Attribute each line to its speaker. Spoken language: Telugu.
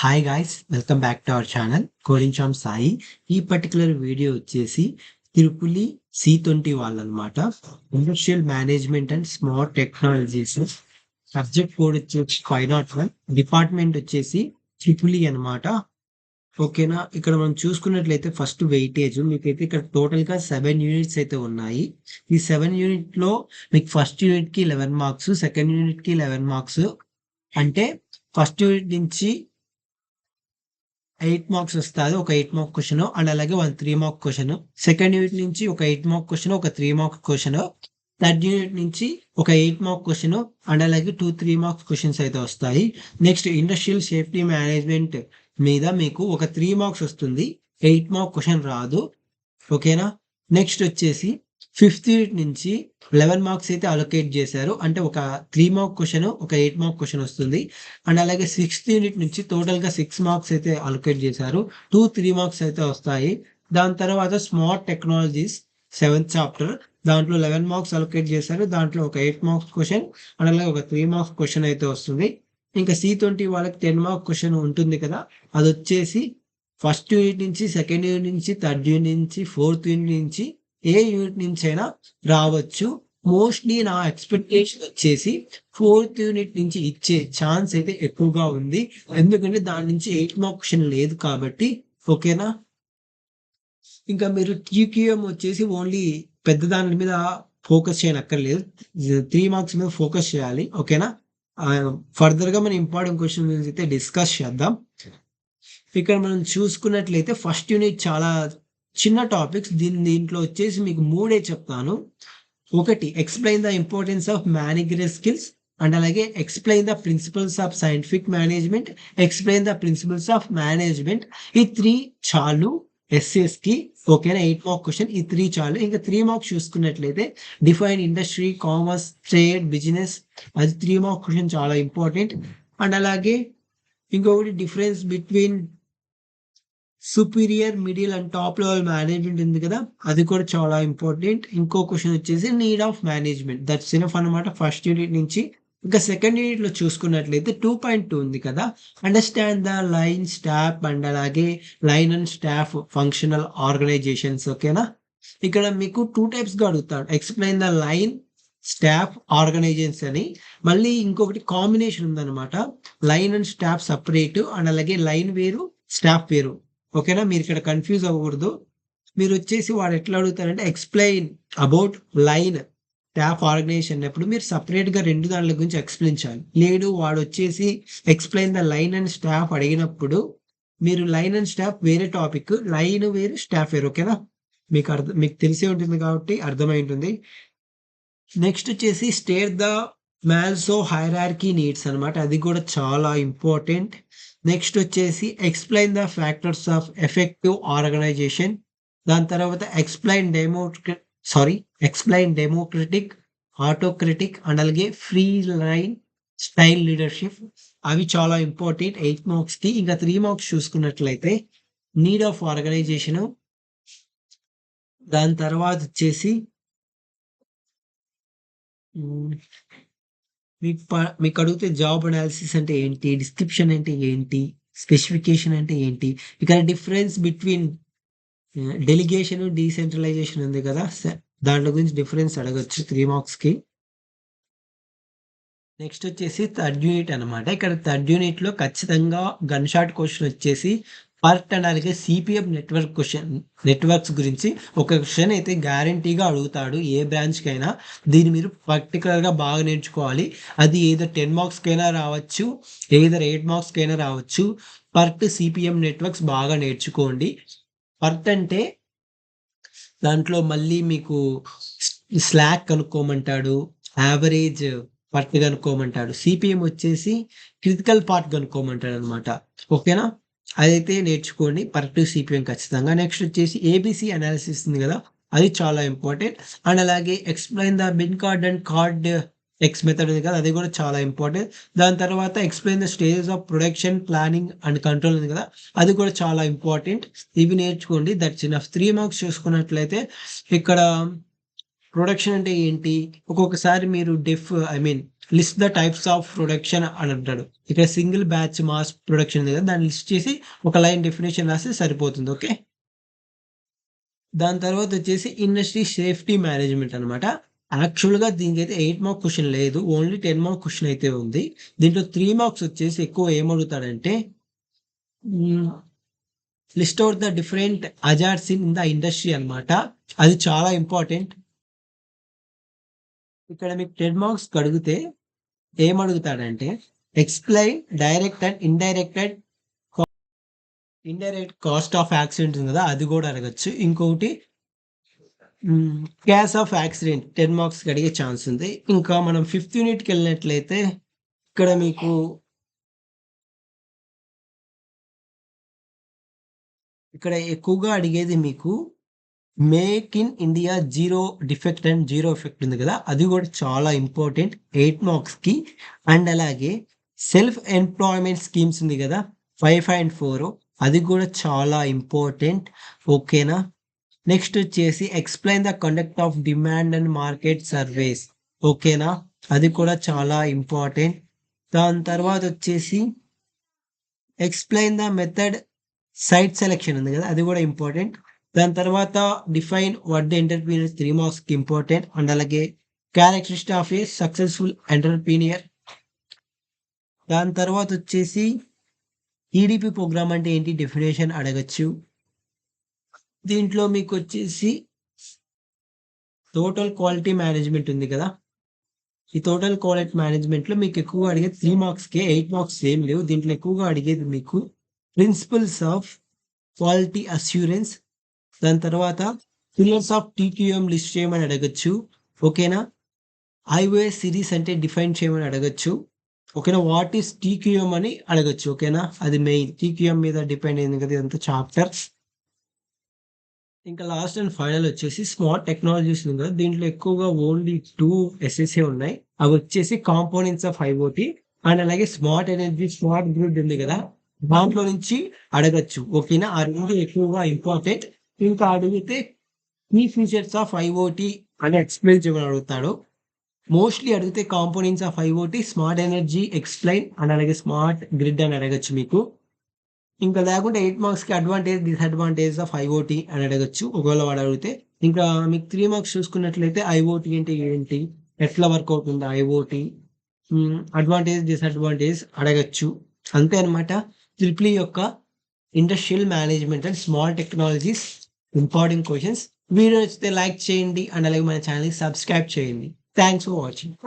Speaker 1: Hi guys, welcome back to our channel coding from Sai. ఈ పర్టికులర్ వీడియో వచ్చేసి తిరుపులి C20 వాళ్ళనమాట. Industrial management and smart technologies. Subject code వచ్చేసి 501, డిపార్ట్మెంట్ వచ్చేసి ట్రిపులి అనమాట. ఓకేనా. ఇక్కడ మనం చూసుకున్నట్లయితే ఫస్ట్ వెయిటేజ్ మీకైతే ఇక్కడ టోటల్ గా 7 యూనిట్స్ అయితే ఉన్నాయి. ఈ 7 యూనిట్ లో మీకు ఫస్ట్ యూనిట్ కి 11 మార్క్స్, సెకండ్ యూనిట్ కి 11 మార్క్స్. అంటే ఫస్ట్ యూనిట్ నుంచి 8 మార్క్స్ వస్తుంది, ఒక 8 మార్క్ క్వశ్చన్. అండ్ అలాగే 1 3 మార్క్ క్వశ్చన్. సెకండ్ యూనిట్ నుంచి ఒక 8 మార్క్ క్వశ్చన్, ఒక 3 మార్క్ క్వశ్చన్. థర్డ్ యూనిట్ నుంచి ఒక 8 మార్క్ క్వశ్చన్ అండ్ అలాగే 2 3 మార్క్స్ క్వశ్చన్స్ అయితే వస్తాయి. నెక్స్ట్ ఇండస్ట్రియల్ సేఫ్టీ మేనేజ్మెంట్ మీద మీకు ఒక 3 మార్క్స్ వస్తుంది, 8 మార్క్ క్వశ్చన్ రాదు. ఓకేనా. నెక్స్ట్ వచ్చేసి ఫిఫ్త్ యూనిట్ నుంచి 11 మార్క్స్ అయితే అలొకేట్ చేశారు. అంటే ఒక 3 మార్క్ క్వశ్చన్, ఒక 8 మార్క్ క్వశ్చన్ వస్తుంది. అండ్ అలాగే సిక్స్త్ యూనిట్ నుంచి టోటల్ గా 6 మార్క్స్ అయితే అలొకేట్ చేశారు, 2 3 మార్క్స్ అయితే వస్తాయి. దాని తర్వాత స్మార్ట్ టెక్నాలజీస్ 7th చాప్టర్, దాంట్లో 11 మార్క్స్ అలొకేట్ చేశారు. దాంట్లో ఒక 8 మార్క్స్ క్వశ్చన్ అండ్ అలాగే ఒక 3 మార్క్స్ క్వశ్చన్ అయితే వస్తుంది. ఇంకా C20 వాళ్ళకి 10 మార్క్ క్వశ్చన్ ఉంటుంది కదా, అది వచ్చేసి ఫస్ట్ యూనిట్ నుంచి, సెకండ్ యూనిట్ నుంచి, థర్డ్ యూనిట్ నుంచి, ఫోర్త్ యూనిట్ నుంచి, ఏ యూనిట్ నుంచి అయినా రావచ్చు. మోస్ట్లీ నా ఎక్స్పెక్టేషన్ వచ్చేసి ఫోర్త్ యూనిట్ నుంచి ఇచ్చే ఛాన్స్ అయితే ఎక్కువగా ఉంది, ఎందుకంటే దాని నుంచి 8 మార్క్ క్వశ్చన్ లేదు కాబట్టి. ఓకేనా. ఇంకా మీరు TQM వచ్చేసి ఓన్లీ పెద్ద దాని మీద ఫోకస్ చేయనక్కర్లేదు, 3 మార్క్స్ మీద ఫోకస్ చేయాలి. ఓకేనా. ఫర్దర్ గా మనం ఇంపార్టెంట్ క్వశ్చన్ గురించి అయితే డిస్కస్ చేద్దాం. ఇక్కడ మనం చూసుకున్నట్లయితే ఫస్ట్ యూనిట్ చాలా చిన్న టాపిక్స్. దీంట్లో వచ్చేసి మీకు 3 చెప్తాను. ఒకటి, explain the importance of manager skills. And అలాగే explain the principles of scientific management, explain the principles of management. ఈ 3 చాలు ఎస్ఎస్ కి. ఓకేనా. 8 మార్క్ క్వశ్చన్, ఈ 3 చాలు. ఇంకా 3 మార్క్స్ చూసుకున్నట్లయితే define industry, commerce, trade, business, అది 3 మార్క్ క్వశ్చన్ చాలా ఇంపార్టెంట్. అండ్ అలాగే ఇంకొకటి difference between superior, middle and top level management ఉంది కదా, అది కూడా చాలా ఇంపార్టెంట్. ఇంకో క్వశ్చన్ వచ్చేసి need of management. That's enough అనమాట ఫస్ట్ యూనిట్ నుంచి. ఇంకా సెకండ్ యూనిట్ లో చూసుకున్నట్లయితే 2.2 ఉంది కదా, understand the line, staff and అలాగే line and staff functional organisations. ఓకేనా. ఇక్కడ మీకు 2 టైప్స్ గా అడుగుతాడు, explain the line, staff, organisations అని. మళ్ళీ ఇంకొకటి కాంబినేషన్ ఉందన్నమాట, line and staff separate and అలాగే లైన్ వేరు, స్టాఫ్ వేరు. ఓకేనా. మీరు ఇక్కడ కన్ఫ్యూజ్ అవ్వకూడదు. మీరు వచ్చేసి వాడు ఎట్లా అడుగుతారంటే explain about line, staff, organisation అన్నప్పుడు మీరు సపరేట్ గా 2 దానిల గురించి ఎక్స్ప్లెయిన్ చేయాలి. లేడు వాడు వచ్చేసి explain the line and staff అడిగినప్పుడు మీరు లైన్ అండ్ స్టాఫ్ వేరే టాపిక్, లైన్ వేరు, స్టాఫ్ వేరు. ఓకేనా. మీకు తెలిసే ఉంటుంది కాబట్టి అర్థమై ఉంటుంది. నెక్స్ట్ వచ్చేసి స్టేట్ ద మ్యాల్సో హైరార్కీ నీడ్స్ అనమాట, అది కూడా చాలా ఇంపార్టెంట్. నెక్స్ట్ వచ్చేసి explain the factors of effective organisation. దాని తర్వాత ఎక్స్ప్లెయిన్ డెమోక్రటిక్, ఆటోక్రటిక్ అండ్ అలాగే ఫ్రీ లైన్ స్టైల్ లీడర్షిప్. అవి చాలా ఇంపార్టెంట్ 8 మార్క్స్ కి. ఇంకా 3 మార్క్స్ చూసుకున్నట్లయితే నీడ్ ఆఫ్ ఆర్గనైజేషన్. దాని తర్వాత వచ్చేసి మీకు అడిగితే జాబ్ అనాలిసిస్ అంటే ఏంటి, డిస్క్రిప్షన్ అంటే ఏంటి, స్పెసిఫికేషన్ అంటే ఏంటి. ఇక్కడ డిఫరెన్స్ బిట్వీన్ డెలిగేషన్, డీసెంట్రలైజేషన్ ఉంది కదా, దాంట్లో గురించి డిఫరెన్స్ అడగచ్చు 3 మార్క్స్ కి. నెక్స్ట్ వచ్చేసి థర్డ్ యూనిట్ అనమాట. ఇక్కడ థర్డ్ యూనిట్ లో ఖచ్చితంగా గన్ షాట్ క్వశ్చన్ వచ్చేసి పర్ట్ అండ్ అలాగే CPM నెట్వర్క్స్ గురించి ఒక క్వశ్చన్ అయితే గ్యారంటీగా అడుగుతాడు ఏ బ్రాంచ్ కైనా. దీన్ని మీరు పర్టికులర్ గా బాగా నేర్చుకోవాలి. అది ఏదో 10 మార్క్స్ కైనా రావచ్చు, ఏదో 8 మార్క్స్ కైనా రావచ్చు. పర్ట్, CPM నెట్వర్క్స్ బాగా నేర్చుకోండి. పర్ట్ అంటే దాంట్లో మళ్ళీ మీకు స్లాక్ కనుక్కోమంటాడు, యావరేజ్ పర్ట్ కనుక్కోమంటాడు. CPM వచ్చేసి క్రిటికల్ పార్ట్ కనుక్కోమంటాడు అనమాట. ఓకేనా. అదైతే నేర్చుకోండి, పర్ట్, CPM ఖచ్చితంగా. నెక్స్ట్ వచ్చేసి ABC అనాలిసిస్ ఉంది కదా, అది చాలా ఇంపార్టెంట్. అండ్ అలాగే explain the bin card and kardex method ఉంది కదా, అది కూడా చాలా ఇంపార్టెంట్. దాని తర్వాత explain the stages of production, planning and control ఉంది కదా, అది కూడా చాలా ఇంపార్టెంట్. ఇవి నేర్చుకోండి. That's enough. 3 మార్క్స్ చూసుకున్నట్లయితే ఇక్కడ ప్రొడక్షన్ అంటే ఏంటి, ఒక్కొక్కసారి మీరు list the types of production అని అంటాడు. ఇక్కడ సింగిల్ బ్యాచ్ మాస్ ప్రొడక్షన్ ఉంది కదా, దాన్ని లిస్ట్ చేసి ఒక లైన్ డెఫినేషన్ రాస్తే సరిపోతుంది. ఓకే, దాని తర్వాత వచ్చేసి ఇండస్ట్రీ సేఫ్టీ మేనేజ్మెంట్ అనమాట. యాక్చువల్గా దీనికి అయితే 8 మార్క్ క్వశ్చన్ లేదు, ఓన్లీ 10 మార్క్ క్వశ్చన్ అయితే ఉంది. దీంట్లో 3 మార్క్స్ వచ్చేసి ఎక్కువ ఏమడుగుతాడంటే list out the different hazards in the industry అనమాట. అది చాలా ఇంపార్టెంట్. ఇక్కడ మీకు 10 మార్క్స్ అడిగితే ఏమడుగుతాడంటే explain direct and indirect cost of accident ఉంది కదా, అది కూడా అడగచ్చు. ఇంకొకటి క్యాస్ ఆఫ్ యాక్సిడెంట్ 10 మార్క్స్ అడిగే ఛాన్స్ ఉంది. ఇంకా మనం 5th యూనిట్కి వెళ్ళినట్లయితే ఇక్కడ మీకు ఎక్కువగా అడిగేది మీకు make in India zero defect and zero effect ఉంది కదా, అది కూడా చాలా ఇంపార్టెంట్ 8 మార్క్స్కి. అండ్ అలాగే సెల్ఫ్ ఎంప్లాయ్మెంట్ స్కీమ్స్ ఉంది కదా 5 and 4, అది కూడా చాలా ఇంపార్టెంట్. ఓకేనా, నెక్స్ట్ వచ్చేసి explain the conduct of demand and market surveys. ఓకేనా, అది కూడా చాలా ఇంపార్టెంట్. దాని తర్వాత వచ్చేసి explain the method site selection ఉంది కదా, అది కూడా ఇంపార్టెంట్. దాని తర్వాత డిఫైన్ వాట్ ద ఎంటర్ప్రీనియర్ 3 మార్క్స్కి ఇంపార్టెంట్. అండ్ అలాగే characteristic of a successful entrepreneur. దాని తర్వాత వచ్చేసి ఈడిపి ప్రోగ్రామ్ అంటే ఏంటి డెఫినేషన్ అడగచ్చు. దీంట్లో మీకు వచ్చేసి టోటల్ క్వాలిటీ మేనేజ్మెంట్ ఉంది కదా, ఈ టోటల్ క్వాలిటీ మేనేజ్మెంట్లో మీకు ఎక్కువగా అడిగేది 3 మార్క్స్కే, 8 మార్క్స్ ఏం లేవు. దీంట్లో ఎక్కువగా అడిగేది మీకు ప్రిన్సిపల్స్ ఆఫ్ క్వాలిటీ అస్యూరెన్స్. దాని తర్వాత పిల్లర్స్ ఆఫ్ టీక్యూఎం లిస్ట్ చేయమని అడగచ్చు. ఓకేనా, ఐఓఎస్ సిరీస్ అంటే డిఫైన్ చేయమని అడగచ్చు. ఓకేనా, వాట్ ఈస్ టీక్యూఎం అని అడగచ్చు. ఓకేనా, అది మెయిన్ టీక్యూఎం మీద డిపెండ్ అయింది కదా ఇదంతా చాప్టర్. ఇంకా లాస్ట్ అండ్ ఫైనల్ వచ్చేసి స్మార్ట్ టెక్నాలజీస్ ఉంది కదా, దీంట్లో ఎక్కువగా ఓన్లీ 2 ఎస్ఎస్ఏ ఉన్నాయి. అవి వచ్చేసి కాంపోనెంట్స్ ఆఫ్ ఐఓటీ అండ్ అలాగే స్మార్ట్ ఎనర్జీ స్మార్ట్ గ్రిడ్ ఉంది కదా, దాంట్లో నుంచి అడగచ్చు. ఓకేనా, ఆ రెండు ఎక్కువగా ఇంపార్టెంట్. ఇంకా అడిగితే కీ ఫీచర్స్ ఆఫ్ ఐఓటీ అని ఎక్స్ప్లెయిన్ చేయమని అడుగుతాడు. మోస్ట్లీ అడిగితే components of IoT, smart energy explain and అలాగే స్మార్ట్ గ్రిడ్ అని అడగచ్చు మీకు. ఇంకా లేకుంటే 8 మార్క్స్కి అడ్వాంటేజ్ డిసడ్వాంటేజ్ ఆఫ్ ఐఓటీ అని అడగచ్చు ఒకవేళ వాడు అడిగితే. ఇంకా మీకు 3 మార్క్స్ చూసుకున్నట్లయితే ఐఓటీ అంటే ఏంటి, ఎట్లా వర్క్ అవుతుంది ఐఓటీ, అడ్వాంటేజ్ డిసడ్వాంటేజ్ అడగచ్చు. అంతే అనమాట ట్రిపుల్ యొక్క industrial management and small technologies important questions. Video నచ్చితే లైక్ చేయండి అండ్ అలాగే మన ఛానల్ని సబ్స్క్రైబ్ చేయండి. Thanks for watching.